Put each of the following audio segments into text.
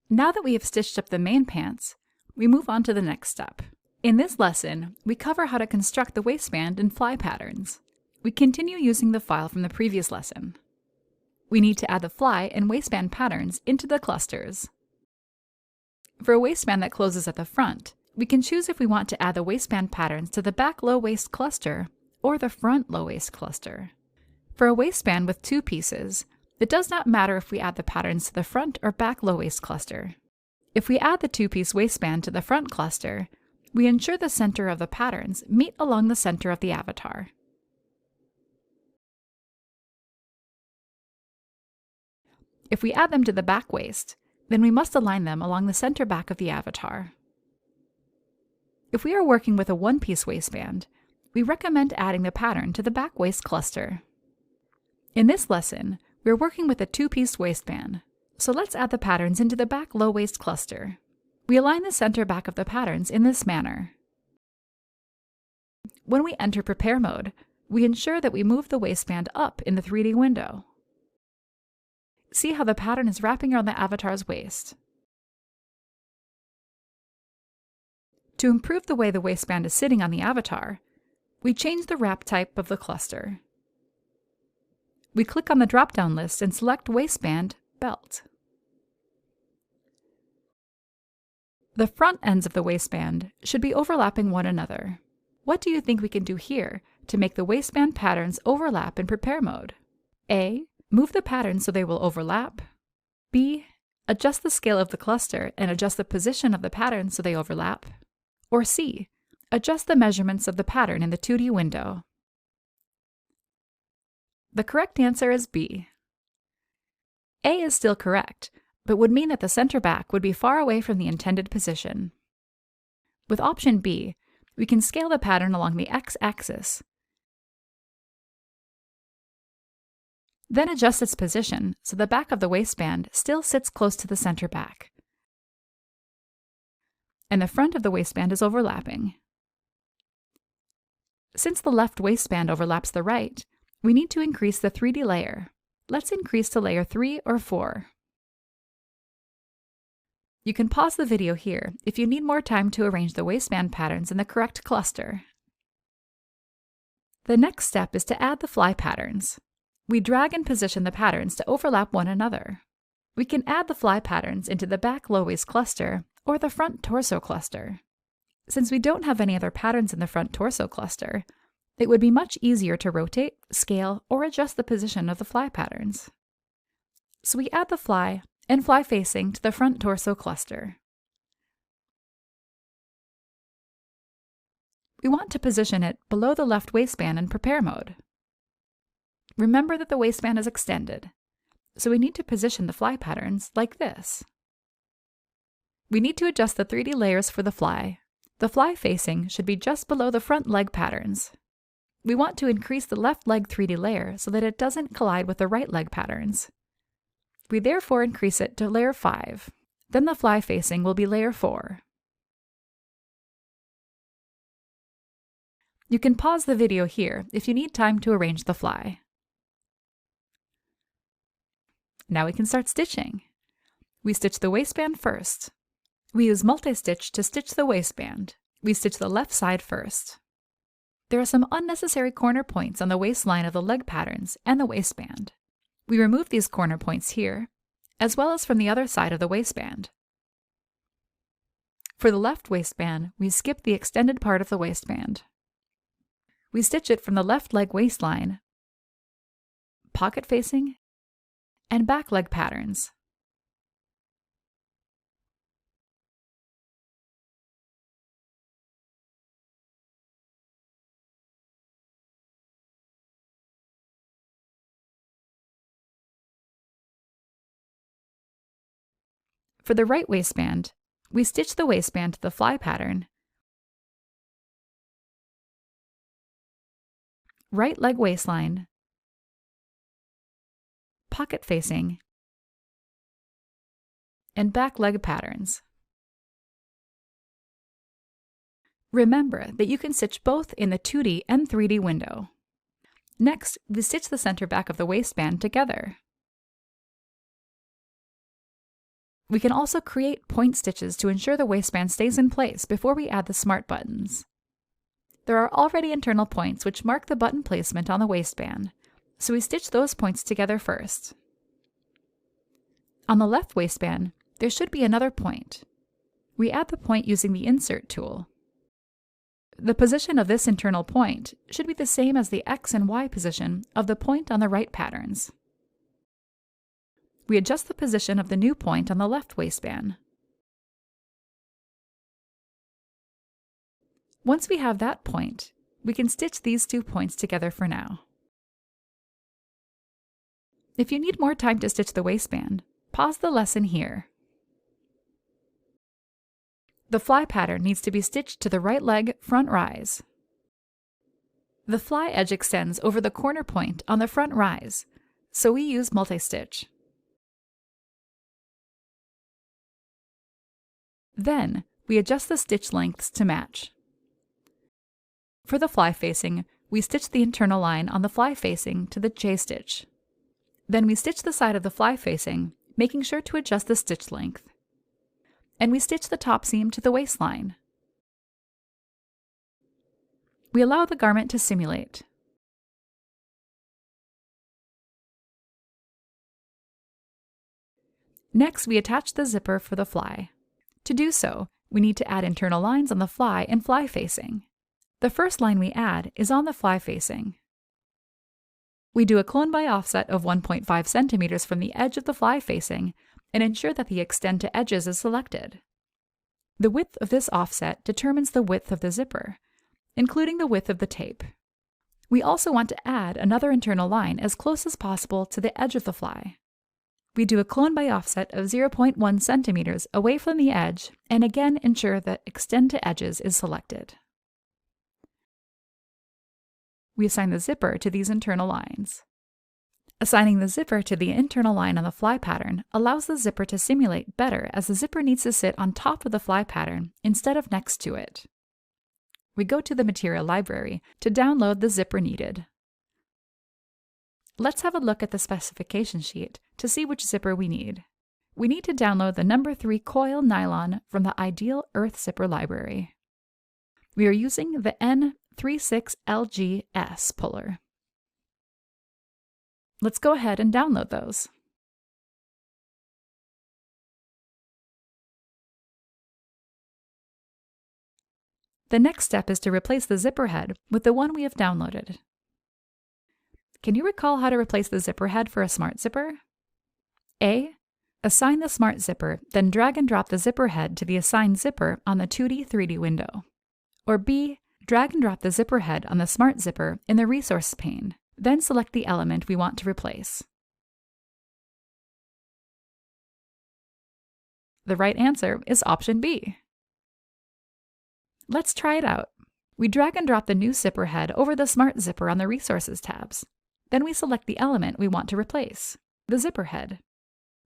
Now that we have stitched up the main pants, we move on to the next step. In this lesson, we cover how to construct the waistband and fly patterns. We continue using the file from the previous lesson. We need to add the fly and waistband patterns into the clusters. For a waistband that closes at the front, we can choose if we want to add the waistband patterns to the back low waist cluster or the front low waist cluster. For a waistband with two pieces, it does not matter if we add the patterns to the front or back low waist cluster. If we add the two-piece waistband to the front cluster, we ensure the center of the patterns meet along the center of the avatar. If we add them to the back waist, then we must align them along the center back of the avatar. If we are working with a one-piece waistband, we recommend adding the pattern to the back waist cluster. In this lesson, we are working with a two-piece waistband, so let's add the patterns into the back low waist cluster. We align the center back of the patterns in this manner. When we enter Prepare mode, we ensure that we move the waistband up in the 3D window. See how the pattern is wrapping around the avatar's waist. To improve the way the waistband is sitting on the avatar, we change the wrap type of the cluster. We click on the drop-down list and select Waistband Belt. The front ends of the waistband should be overlapping one another. What do you think we can do here to make the waistband patterns overlap in Prepare mode? A. Move the patterns so they will overlap. B. Adjust the scale of the cluster and adjust the position of the pattern so they overlap. Or C. Adjust the measurements of the pattern in the 2D window. The correct answer is B. A is still correct, but would mean that the center back would be far away from the intended position. With option B, we can scale the pattern along the x-axis, then adjust its position so the back of the waistband still sits close to the center back, and the front of the waistband is overlapping. Since the left waistband overlaps the right, we need to increase the 3D layer. Let's increase to layer 3 or 4. You can pause the video here if you need more time to arrange the waistband patterns in the correct cluster. The next step is to add the fly patterns. We drag and position the patterns to overlap one another. We can add the fly patterns into the back low waist cluster or the front torso cluster. Since we don't have any other patterns in the front torso cluster, it would be much easier to rotate, scale, or adjust the position of the fly patterns. So we add the fly and fly facing to the front torso cluster. We want to position it below the left waistband in Prepare mode. Remember that the waistband is extended, so we need to position the fly patterns like this. We need to adjust the 3D layers for the fly. The fly facing should be just below the front leg patterns. We want to increase the left leg 3D layer so that it doesn't collide with the right leg patterns. We therefore increase it to layer 5. Then the fly facing will be layer 4. You can pause the video here if you need time to arrange the fly. Now we can start stitching. We stitch the waistband first. We use multi-stitch to stitch the waistband. We stitch the left side first. There are some unnecessary corner points on the waistline of the leg patterns and the waistband. We remove these corner points here, as well as from the other side of the waistband. For the left waistband, we skip the extended part of the waistband. We stitch it from the left leg waistline, pocket facing, and back leg patterns. For the right waistband, we stitch the waistband to the fly pattern, right leg waistline, pocket facing, and back leg patterns. Remember that you can stitch both in the 2D and 3D window. Next, we stitch the center back of the waistband together. We can also create point stitches to ensure the waistband stays in place before we add the smart buttons. There are already internal points which mark the button placement on the waistband, so we stitch those points together first. On the left waistband, there should be another point. We add the point using the Insert tool. The position of this internal point should be the same as the X and Y position of the point on the right patterns. We adjust the position of the new point on the left waistband. Once we have that point, we can stitch these 2 points together for now. If you need more time to stitch the waistband, pause the lesson here. The fly pattern needs to be stitched to the right leg front rise. The fly edge extends over the corner point on the front rise, so we use multi-stitch. Then, we adjust the stitch lengths to match. For the fly facing, we stitch the internal line on the fly facing to the J-stitch. Then we stitch the side of the fly facing, making sure to adjust the stitch length. And we stitch the top seam to the waistline. We allow the garment to simulate. Next, we attach the zipper for the fly. To do so, we need to add internal lines on the fly and fly facing. The first line we add is on the fly facing. We do a clone by offset of 1.5 centimeters from the edge of the fly facing and ensure that the extend to edges is selected. The width of this offset determines the width of the zipper, including the width of the tape. We also want to add another internal line as close as possible to the edge of the fly. We do a clone by offset of 0.1 centimeters away from the edge and again ensure that extend to edges is selected. We assign the zipper to these internal lines. Assigning the zipper to the internal line on the fly pattern allows the zipper to simulate better as the zipper needs to sit on top of the fly pattern instead of next to it. We go to the material library to download the zipper needed. Let's have a look at the specification sheet to see which zipper we need. We need to download the number 3 coil nylon from the Ideal Earth Zipper library. We are using the N36LGS puller. Let's go ahead and download those. The next step is to replace the zipper head with the one we have downloaded. Can you recall how to replace the zipper head for a smart zipper? A. Assign the smart zipper, then drag and drop the zipper head to the assigned zipper on the 2D 3D window. Or B. Drag and drop the zipper head on the smart zipper in the resource pane, then select the element we want to replace. The right answer is option B. Let's try it out. We drag and drop the new zipper head over the smart zipper on the resources tabs. Then we select the element we want to replace, the zipper head.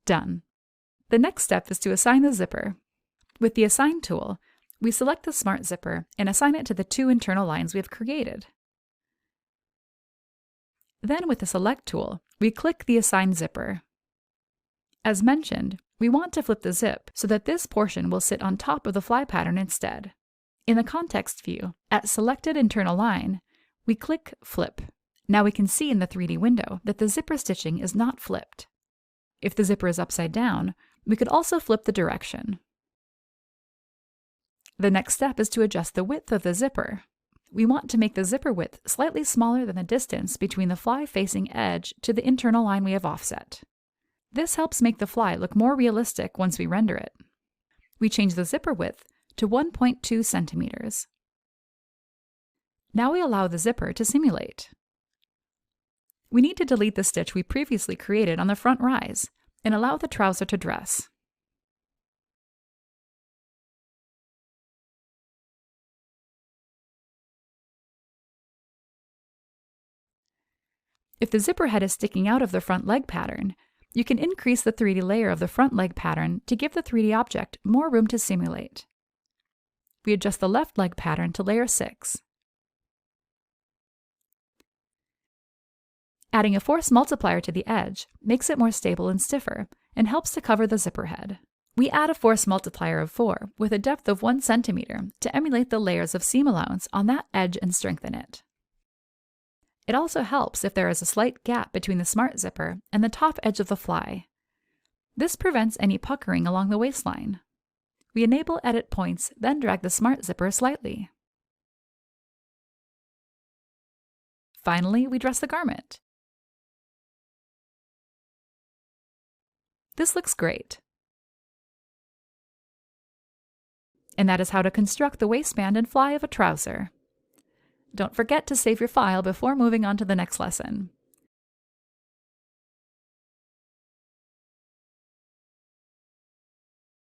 Done. The next step is to assign the zipper. With the Assign tool, we select the smart zipper and assign it to the 2 internal lines we have created. Then with the Select tool, we click the Assign zipper. As mentioned, we want to flip the zip so that this portion will sit on top of the fly pattern instead. In the context view, at Selected Internal Line, we click Flip. Now we can see in the 3D window that the zipper stitching is not flipped. If the zipper is upside down, we could also flip the direction. The next step is to adjust the width of the zipper. We want to make the zipper width slightly smaller than the distance between the fly-facing edge to the internal line we have offset. This helps make the fly look more realistic once we render it. We change the zipper width to 1.2 centimeters. Now we allow the zipper to simulate. We need to delete the stitch we previously created on the front rise and allow the trouser to dress. If the zipper head is sticking out of the front leg pattern, you can increase the 3D layer of the front leg pattern to give the 3D object more room to simulate. We adjust the left leg pattern to layer 6. Adding a force multiplier to the edge makes it more stable and stiffer and helps to cover the zipper head. We add a force multiplier of 4 with a depth of 1 centimeter to emulate the layers of seam allowance on that edge and strengthen it. It also helps if there is a slight gap between the smart zipper and the top edge of the fly. This prevents any puckering along the waistline. We enable edit points, then drag the smart zipper slightly. Finally, we dress the garment. This looks great. And that is how to construct the waistband and fly of a trouser. Don't forget to save your file before moving on to the next lesson.